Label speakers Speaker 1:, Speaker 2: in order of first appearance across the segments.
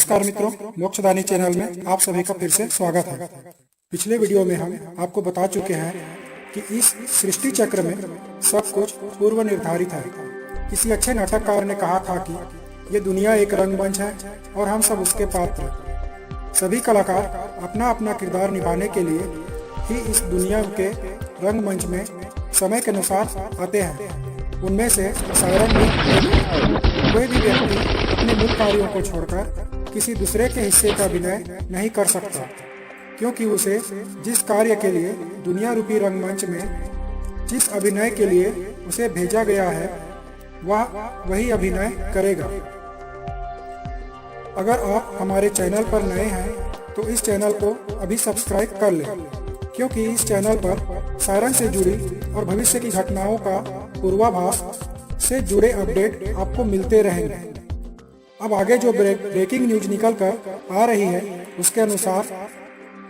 Speaker 1: नमस्कार मित्रों, मोक्षदानी चैनल में आप सभी का फिर से स्वागत है। पिछले वीडियो में हम आपको बता चुके हैं कि इस सृष्टि चक्र में सब कुछ पूर्व निर्धारित है। किसी अच्छे नाटककार ने कहा था कि ये दुनिया एक रंगमंच है और हम सब उसके पात्र। सभी कलाकार अपना अपना किरदार निभाने के लिए ही इस दुनिया के रंगमंच में समय के अनुसार आते हैं। उनमें से सायरन भी कोई भी व्यक्ति अपने मूल कार्यों को छोड़कर किसी दूसरे के हिस्से का अभिनय नहीं कर सकता, क्योंकि उसे जिस कार्य के लिए दुनिया रूपी रंगमंच में जिस अभिनय के लिए उसे भेजा गया है वह वही अभिनय करेगा। अगर आप हमारे चैनल पर नए हैं तो इस चैनल को अभी सब्सक्राइब कर लें, क्योंकि इस चैनल पर सायरन से जुड़ी और भविष्य की घटनाओं का पूर्वाभास से जुड़े अपडेट आपको मिलते रहेंगे। अब आगे जो ब्रेकिंग न्यूज निकल कर आ रही है उसके अनुसार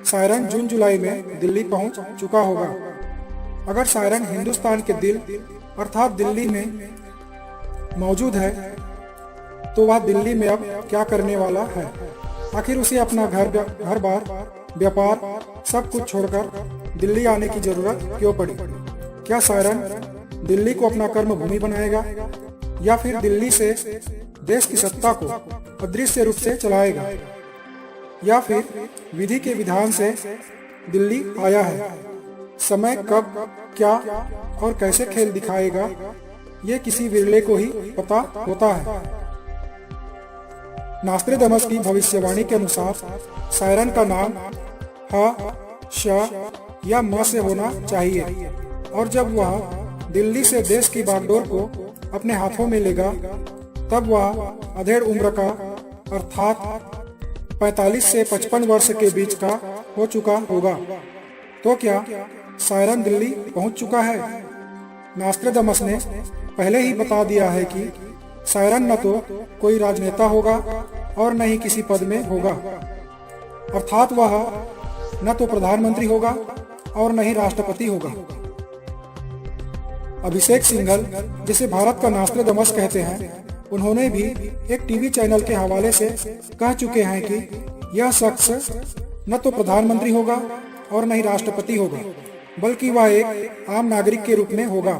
Speaker 1: सायरन जून जुलाई में दिल्ली पहुंच चुका होगा। अगर सायरन हिंदुस्तान के दिल अर्थात दिल्ली में मौजूद है तो वह दिल्ली में अब क्या करने वाला है। आखिर उसे अपना घर बार व्यापार सब कुछ छोड़कर दिल्ली आने की जरूरत क्यों पड़ी। क्या सायरन दिल्ली को अपना कर्म भूमि बनाएगा या फिर दिल्ली से देश की सत्ता को अदृश्य रूप से चलाएगा, या फिर विधि के विधान से दिल्ली आया है। समय कब क्या और कैसे खेल दिखाएगा ये किसी विरले को ही पता होता है। नास्ट्रेडमस की भविष्यवाणी के अनुसार सायरन का नाम ह, श या म से होना चाहिए, और जब वह दिल्ली से देश की बागडोर को अपने हाथों में लेगा तब वह अधेड़ उम्र का अर्थात 45 से 55 वर्ष के बीच का हो चुका होगा। तो क्या सायरन दिल्ली पहुंच चुका है? नास्ट्रेडमस ने पहले ही बता दिया है कि सायरन न तो कोई राजनेता होगा और न ही किसी पद में होगा, अर्थात वह न तो प्रधानमंत्री होगा और न ही राष्ट्रपति होगा। अभिषेक सिंघल, जिसे भारत का नास्ट्रेडमस कहते हैं, उन्होंने भी एक टीवी चैनल के हवाले से कह चुके हैं कि यह शख्स न तो प्रधानमंत्री होगा और न ही राष्ट्रपति होगा, बल्कि वह एक आम नागरिक के रूप में होगा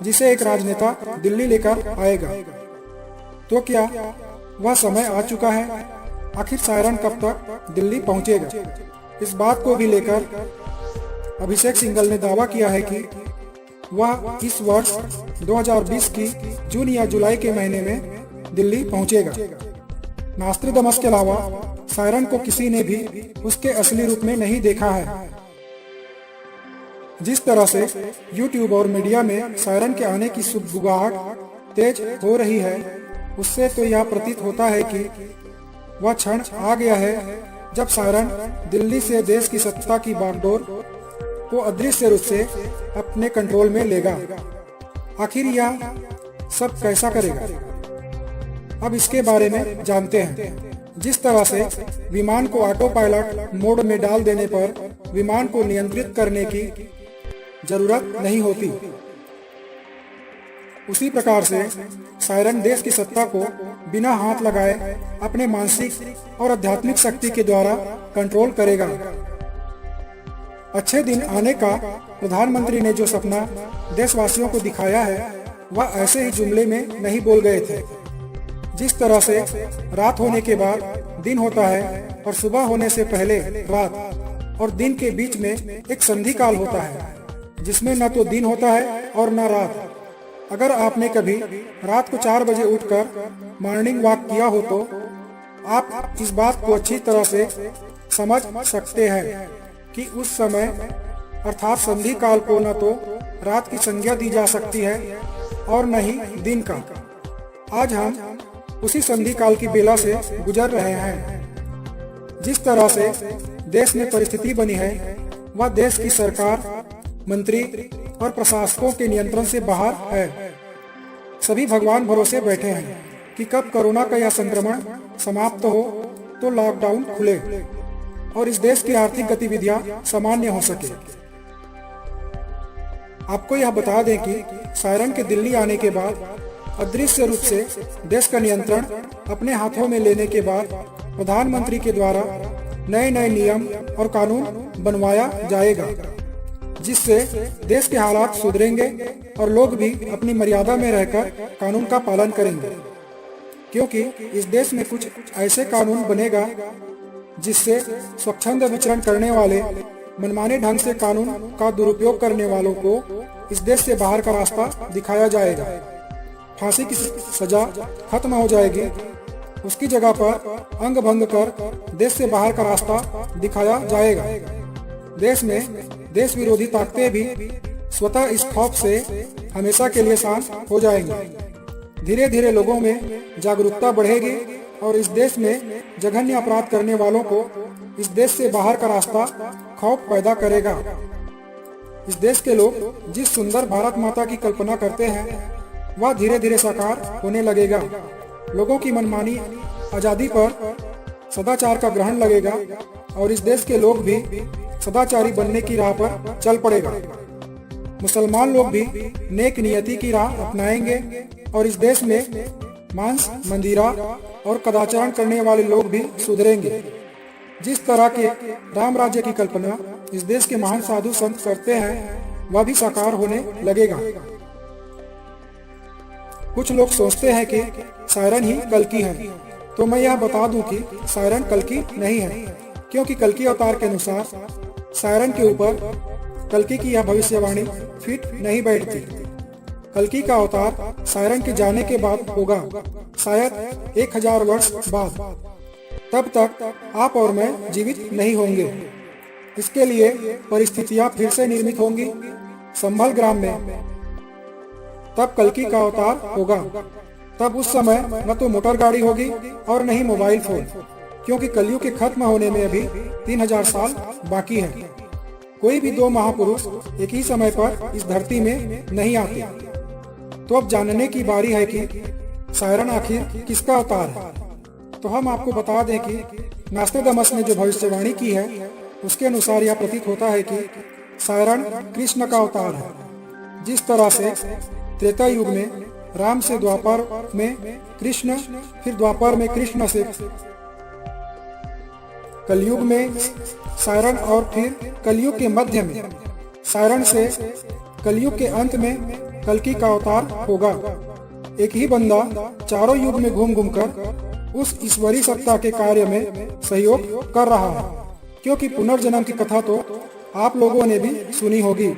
Speaker 1: जिसे एक राजनेता दिल्ली लेकर आएगा। तो क्या वह समय आ चुका है? आखिर सायरन कब तक दिल्ली पहुंचेगा? इस बात को भी लेकर अभिषेक सिंघल ने दावा किया है कि वह इस वर्ष 2020 की जून या जुलाई के महीने में दिल्ली पहुंचेगा। नास्ट्रेडमस के अलावा सायरन को किसी ने भी उसके असली रूप में नहीं देखा है। जिस तरह से यूट्यूब और मीडिया में सायरन के आने की सुगबुगाहट तेज हो रही है, उससे तो यह प्रतीत होता है कि वह क्षण आ गया है जब सायरन दिल्ली से देश की सत्ता की बागडोर को अदृश्य रूप से अपने कंट्रोल में लेगा। आखिर यह सब कैसा करेगा, अब इसके बारे में जानते हैं। जिस तरह से विमान को ऑटो पायलट मोड में डाल देने पर विमान को नियंत्रित करने की जरूरत नहीं होती, उसी प्रकार से सायरन देश की सत्ता को बिना हाथ लगाए अपने मानसिक और आध्यात्मिक शक्ति के द्वारा कंट्रोल करेगा। अच्छे दिन आने का प्रधानमंत्री ने जो सपना देशवासियों को दिखाया है वह ऐसे ही जुमले में नहीं बोल गए थे। जिस तरह से रात होने के बाद दिन होता है और सुबह होने से पहले रात, और दिन के बीच में एक संधि काल होता है जिसमें न तो दिन होता है और न रात। अगर आपने कभी रात को 4 बजे उठकर मॉर्निंग वॉक किया हो तो आप इस बात को अच्छी तरह से समझ सकते हैं कि उस समय अर्थात संधि काल को न तो रात की संज्ञा दी जा सकती है और न ही दिन का। आज हम उसी संधि काल की बेला से गुजर रहे हैं। जिस तरह से देश में परिस्थिति बनी है वह देश की सरकार, मंत्री और प्रशासकों के नियंत्रण से बाहर है। सभी भगवान भरोसे बैठे हैं कि कब कोरोना का यह संक्रमण समाप्त हो तो लॉकडाउन खुले और इस देश की आर्थिक गतिविधियां सामान्य हो सके। आपको यह बता दें कि सायरन के दिल्ली आने के बाद अदृश्य रूप से देश का नियंत्रण अपने हाथों में लेने के बाद प्रधानमंत्री के द्वारा नए नए नियम और कानून बनवाया जाएगा, जिससे देश के हालात सुधरेंगे और लोग भी अपनी मर्यादा में रहकर कानून का पालन करेंगे। क्योंकि इस देश में कुछ ऐसे कानून बनेगा जिससे स्वच्छंद विचरण करने वाले, मनमाने ढंग से कानून का दुरुपयोग करने वालों को इस देश से बाहर का रास्ता दिखाया जाएगा। फांसी की सजा खत्म हो जाएगी, उसकी जगह पर अंग भंग कर देश से बाहर का रास्ता दिखाया जाएगा। देश में देश विरोधी ताकतें भी स्वतः इस खौफ से हमेशा के लिए शांत हो जाएंगी। धीरे धीरे लोगों में जागरूकता बढ़ेगी और इस देश में जघन्य अपराध करने वालों को इस देश से बाहर का रास्ता खौफ पैदा करेगा। इस देश के लोग जिस सुंदर भारत माता की कल्पना करते हैं वह धीरे धीरे साकार होने लगेगा। लोगों की मनमानी आजादी पर सदाचार का ग्रहण लगेगा और इस देश के लोग भी सदाचारी बनने की राह पर चल पड़ेगा। मुसलमान लोग भी नेक नियति की राह अपनाएंगे और इस देश में मांस, मंदिरा और कदाचार करने वाले लोग भी सुधरेंगे। जिस तरह के राम राज्य की कल्पना इस देश के महान साधु संत करते हैं वह भी साकार होने लगेगा। कुछ लोग सोचते हैं कि सायरन ही कल्कि है, तो मैं यह बता दूं कि सायरन कल्कि नहीं है, क्योंकि कल्कि अवतार के अनुसार सायरन के ऊपर कल्कि की यह भविष्यवाणी फिट नहीं बैठती। कल्कि का अवतार सायरन के जाने के बाद होगा, शायद 1000 वर्ष बाद। तब तक आप और मैं जीवित नहीं होंगे। इसके लिए परिस्थितियां फिर से निर्मित होंगी संभल ग्राम में। तब कल्कि का अवतार होगा। तब उस समय न तो मोटर गाड़ी होगी और न ही मोबाइल फोन, क्योंकि कलयुग के खत्म होने में अभी 3000 साल बाकी है। कोई भी दो महापुरुष एक ही समय पर इस धरती में नहीं आते। तो अब जानने की बारी है कि सायरन आखिर किसका अवतार है। तो हम आपको बता दें कि नास्टेदामस ने जो भविष्यवाणी की है उसके अनुसार यह प्रतीत होता है कि सायरन कृष्ण का अवतार है। जिस तरह से त्रेता युग में राम से द्वापर में कृष्ण, फिर द्वापर में कृष्ण से कलयुग में सायरन और फिर कलयुग के मध्य में सायरन से कलयुग के अंत में कल्कि का अवतार होगा। एक ही बंदा चारों युग में घूम घूम कर उस ईश्वरीय सत्ता के कार्य में सहयोग कर रहा है। क्योंकि पुनर्जन्म की कथा तो आप लोगों ने भी सुनी होगी,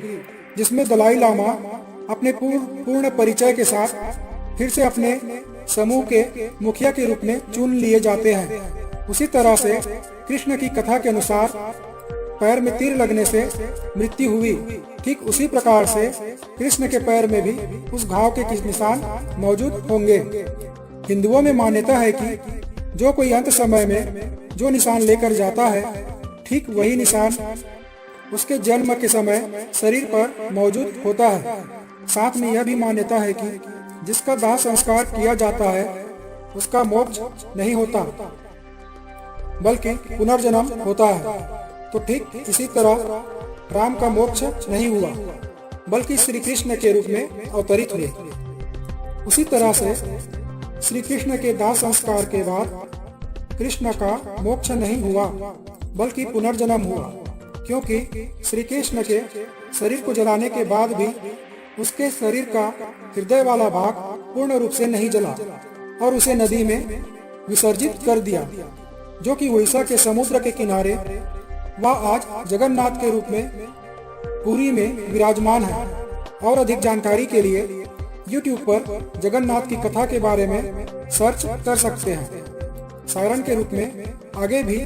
Speaker 1: जिसमें दलाई लामा अपने पूर्ण परिचय के साथ फिर से अपने समूह के मुखिया के रूप में चुन लिए जाते हैं। उसी तरह से कृष्ण की कथा के अनुसार पैर में तीर लगने से मृत्यु हुई, ठीक उसी प्रकार से कृष्ण के पैर में भी उस घाव के कुछ निशान मौजूद होंगे। हिंदुओं में मान्यता है कि जो कोई अंत समय में जो निशान लेकर जाता है, ठीक वही निशान उसके जन्म के समय शरीर पर मौजूद होता है। साथ में यह भी मान्यता है कि जिसका दाह संस्कार किया जाता है उसका मोक्ष नहीं होता, बल्कि पुनर्जन्म होता है। तो ठीक इसी तरह राम का मोक्ष नहीं हुआ, बल्कि श्री कृष्ण के रूप में अवतरित हुए। उसी तरह से श्री कृष्ण के दाह संस्कार के बाद कृष्ण का मोक्ष नहीं हुआ, बल्कि पुनर्जन्म हुआ। क्योंकि श्री कृष्ण के शरीर को जलाने के बाद भी उसके शरीर का हृदय वाला भाग पूर्ण रूप से नहीं जला और उसे नदी में विसर्जित कर दिया, जो कि उड़ीसा के समुद्र के किनारे वह आज जगन्नाथ के रूप में पुरी में विराजमान है। और अधिक जानकारी के लिए YouTube पर जगन्नाथ की कथा के बारे में सर्च कर सकते हैं। सायरन के रूप में आगे भी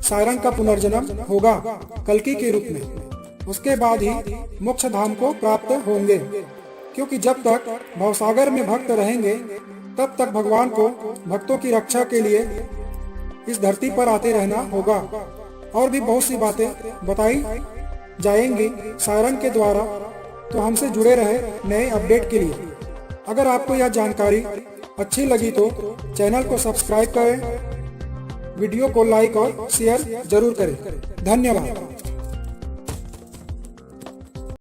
Speaker 1: सायरन का पुनर्जन्म होगा कल्कि के रूप में। उसके बाद ही मोक्ष धाम को प्राप्त होंगे, क्योंकि जब तक भवसागर में भक्त रहेंगे तब तक भगवान को भक्तों की रक्षा के लिए इस धरती पर आते रहना होगा। और भी बहुत सी बातें बताई जाएंगी सायरन के द्वारा। तो हमसे जुड़े रहे नए अपडेट के लिए। अगर आपको यह जानकारी अच्छी लगी तो चैनल को सब्सक्राइब करें, वीडियो को लाइक और शेयर जरूर करें। धन्यवाद।